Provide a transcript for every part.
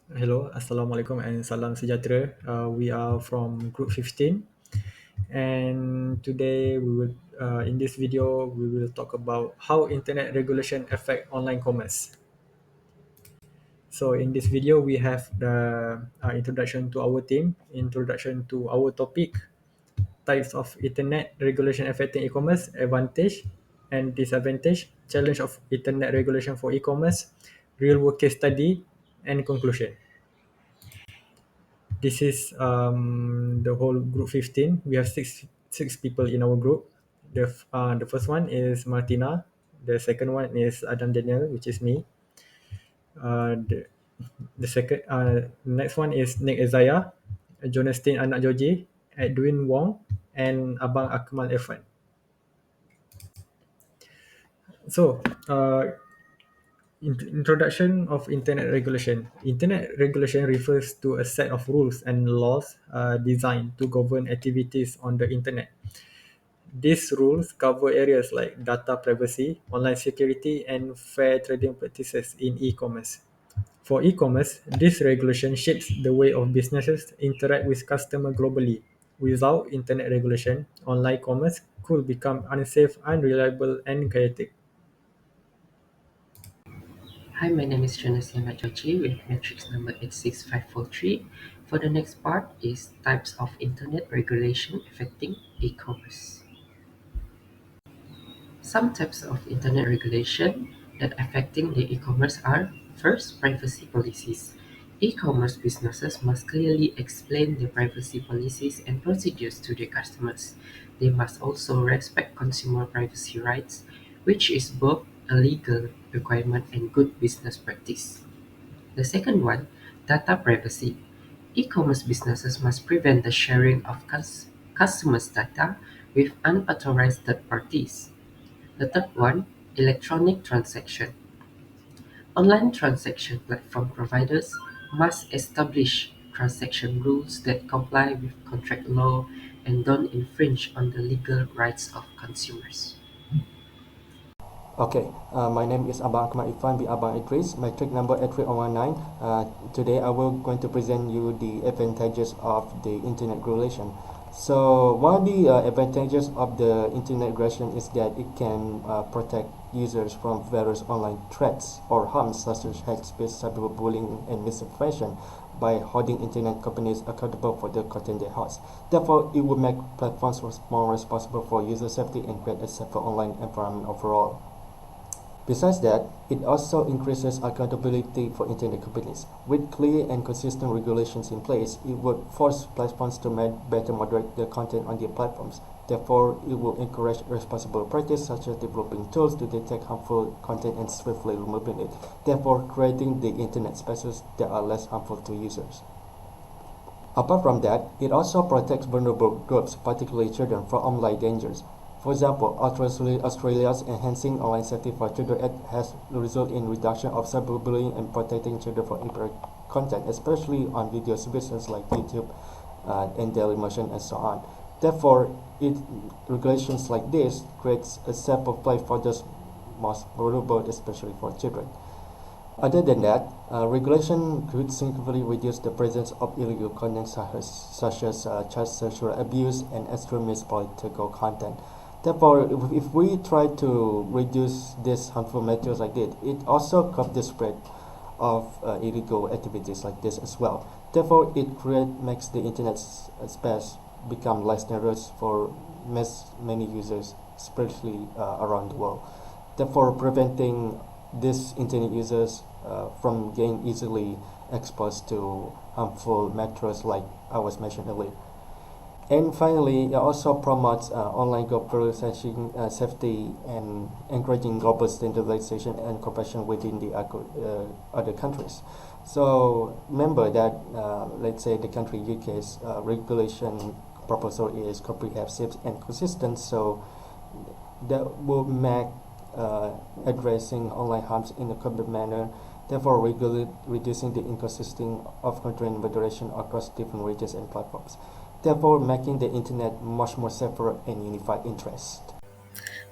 Hello, Assalamualaikum and salam sejahtera. We are from Group 15, and today in this video, we will talk about how internet regulation affect online commerce. So in this video, we have the introduction to our team, introduction to our topic, types of internet regulation affecting e-commerce, advantage and disadvantage, challenge of internet regulation for e-commerce, real world case study, and conclusion. This is the whole group 15. We have six people in our group. The first one is Martina. The second one is Adam Daniel, which is me. Uh, the the second next one is Nick Isaiah, Jonathan Anak Joji, Edwin Wong, and Abang Akmal Irfan. So, introduction of internet regulation. Internet regulation refers to a set of rules and laws designed to govern activities on the internet. These rules cover areas like data privacy, online security, and fair trading practices in e-commerce. For e-commerce, this regulation shapes the way of businesses interact with customers globally. Without internet regulation, online commerce could become unsafe, unreliable, and chaotic. Hi, my name is Jonathan Majochi with matrix number 86543. For the next part is types of internet regulation affecting e-commerce. Some types of internet regulation that affecting the e-commerce are: first, privacy policies. E-commerce businesses must clearly explain their privacy policies and procedures to their customers. They must also respect consumer privacy rights, which is both a legal requirement and good business practice. The second one, data privacy. E-commerce businesses must prevent the sharing of customers' data with unauthorized third parties. The third one, electronic transaction. Online transaction platform providers must establish transaction rules that comply with contract law and don't infringe on the legal rights of consumers. Okay, my name is Abang Akmal Irfan bin Abang Idris, matric number 83119. Today I will going to present you the advantages of the internet regulation. So one of the advantages of the internet regulation is that it can protect users from various online threats or harms such as hate speech, cyberbullying, and misinformation by holding internet companies accountable for the content they host. Therefore, it will make platforms more responsible for user safety and create a safer online environment overall. Besides that, it also increases accountability for internet companies. With clear and consistent regulations in place, it would force platforms to better moderate their content on their platforms. Therefore, it will encourage responsible practice such as developing tools to detect harmful content and swiftly removing it, therefore creating the internet spaces that are less harmful to users. Apart from that, it also protects vulnerable groups, particularly children, from online dangers. For example, Australia's Enhancing Online Safety for Children Act has resulted in reduction of cyberbullying and protecting children from inappropriate content, especially on video services like YouTube and Dailymotion and so on. Therefore, regulations like this creates a safer place for those most vulnerable, especially for children. Other than that, regulation could significantly reduce the presence of illegal content such as child sexual abuse and extremist political content. Therefore, if we try to reduce these harmful materials like this, it also curbs the spread of illegal activities like this as well. Therefore, makes the internet space become less dangerous for many users, especially around the world. Therefore, preventing these internet users from getting easily exposed to harmful materials like I was mentioned earlier. And finally, it also promotes online globalization, safety, and encouraging global standardization and cooperation within the other countries. So remember that, let's say the country UK's regulation proposal is comprehensive and consistent, so that will make addressing online harms in a common manner, therefore reducing the inconsistency of control and moderation across different regions and platforms, therefore making the internet much more safer and unified interest.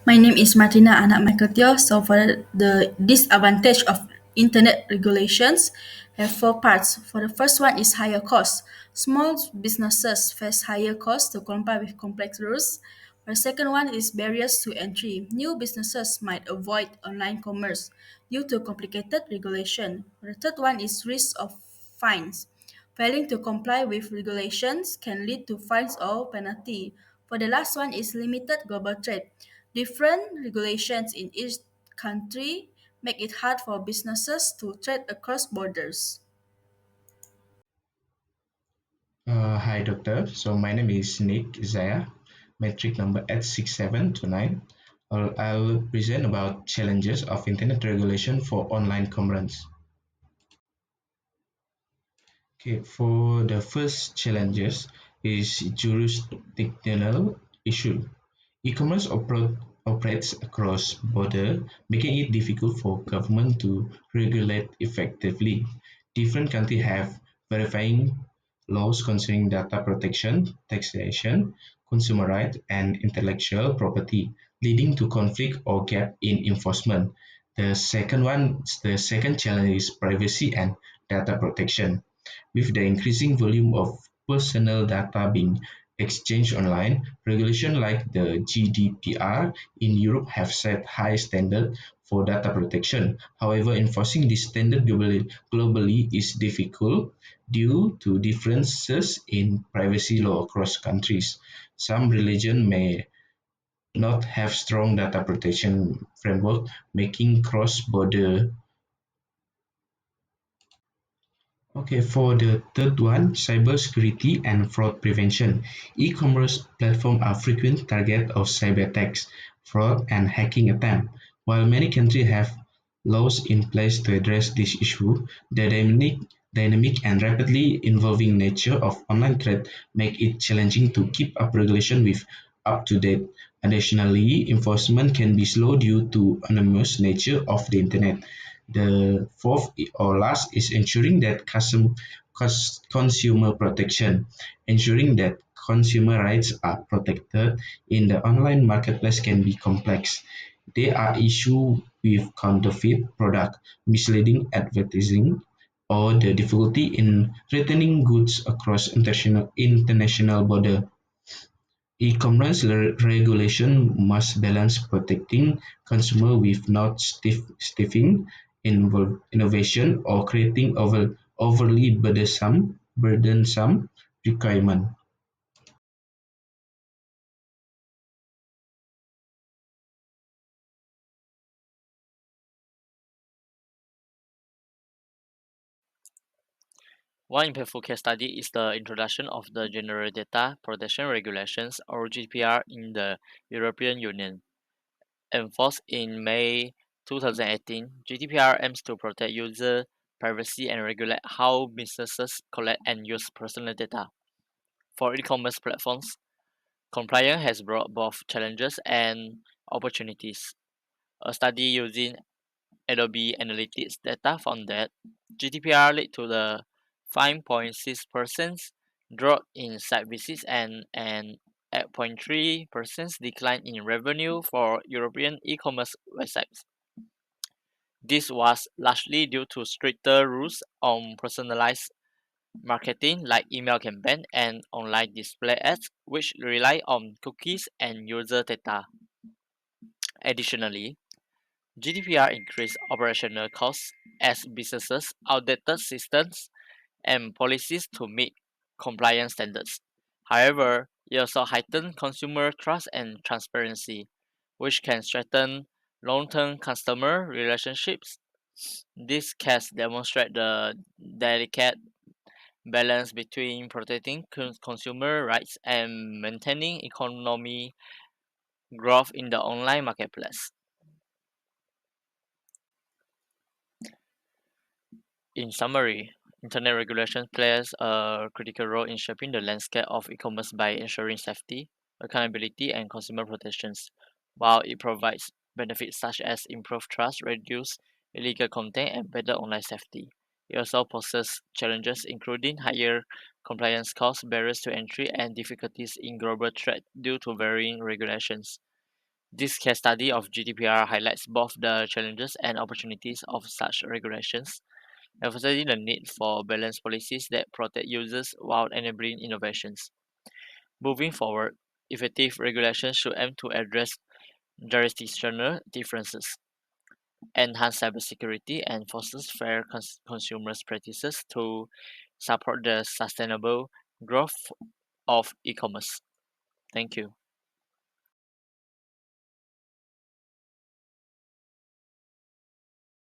My name is Martina Anak Michael Teo. So for the disadvantage of internet regulations have four parts. For the first one is higher costs. Small businesses face higher costs to comply with complex rules. The second one is barriers to entry. New businesses might avoid online commerce due to complicated regulation. The third one is risk of fines. Failing to comply with regulations can lead to fines or penalty. For the last one is limited global trade. Different regulations in each country make it hard for businesses to trade across borders. Hi, doctor. So my name is Nick Zaya, metric number 86729. I'll present about challenges of internet regulation for online commerce. Okay, for the first challenges is jurisdictional issue. E-commerce operates across border, making it difficult for government to regulate effectively. Different countries have varying laws concerning data protection, taxation, consumer rights, and intellectual property, leading to conflict or gap in enforcement. The second challenge is privacy and data protection. With the increasing volume of personal data being exchanged online, regulations like the GDPR in Europe have set high standards for data protection. However, enforcing this standard globally is difficult due to differences in privacy law across countries. Some religions may not have strong data protection framework, making cross-border. Okay, for the third one, cybersecurity and fraud prevention. E-commerce platforms are frequent target of cyber attacks, fraud, and hacking attempts. While many countries have laws in place to address this issue, the dynamic and rapidly evolving nature of online trade make it challenging to keep up regulation with up to date. Additionally, enforcement can be slow due to anonymous nature of the internet. The fourth or last is ensuring that consumer protection. Ensuring that consumer rights are protected in the online marketplace can be complex. There are issues with counterfeit product, misleading advertising, or the difficulty in returning goods across international border. E-commerce regulation must balance protecting consumer with not stifling innovation or creating overly burdensome requirement. One impactful case study is the introduction of the General Data Protection Regulations or GDPR in the European Union. Enforced in May 2018, GDPR aims to protect user privacy and regulate how businesses collect and use personal data. For e-commerce platforms, compliance has brought both challenges and opportunities. A study using Adobe Analytics data found that GDPR led to the 5.6% drop in site visits and an 8.3% decline in revenue for European e-commerce websites. This was largely due to stricter rules on personalized marketing like email campaign and online display ads, which rely on cookies and user data. Additionally, GDPR increased operational costs as businesses outdated systems and policies to meet compliance standards. However, it also heightened consumer trust and transparency, which can strengthen long-term customer relationships. This case demonstrates the delicate balance between protecting consumer rights and maintaining economy growth in the online marketplace. In summary, internet regulation plays a critical role in shaping the landscape of e-commerce by ensuring safety, accountability, and consumer protections. While it provides benefits such as improved trust, reduced illegal content, and better online safety, it also poses challenges including higher compliance costs, barriers to entry, and difficulties in global trade due to varying regulations. This case study of GDPR highlights both the challenges and opportunities of such regulations, emphasizing the need for balanced policies that protect users while enabling innovations. Moving forward, effective regulations should aim to address jurisdictional differences, enhance cybersecurity, and foster fair consumer practices to support the sustainable growth of e-commerce. Thank you.